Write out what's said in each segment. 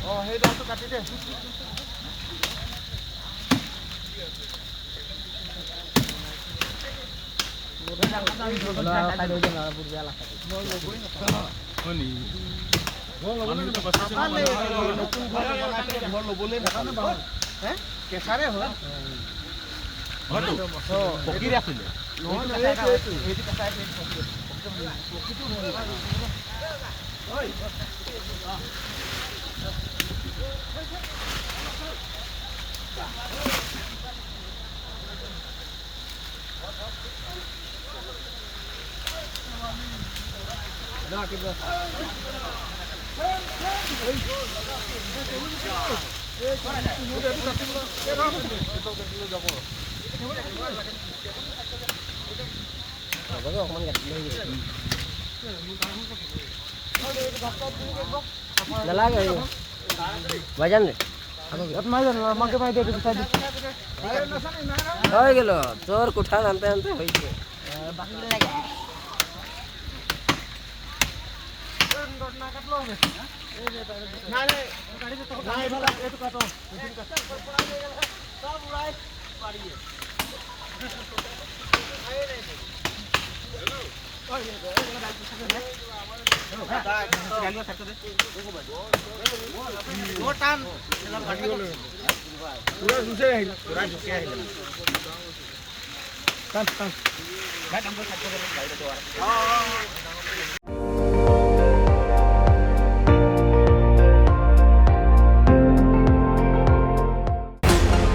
সেই দামটো কাটি দে কেঁচাৰে হয় পকি ৰাখিলে ভাইজান ৰে হয়ে গেল তোৰ কোঠা আনতে আনতে হয়েছে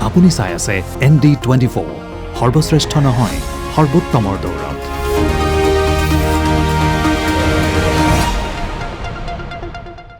আপুনি চাই আছে ND24 সৰ্বশ্ৰেষ্ঠ নহয় সৰ্বোত্তমৰ দৌৰা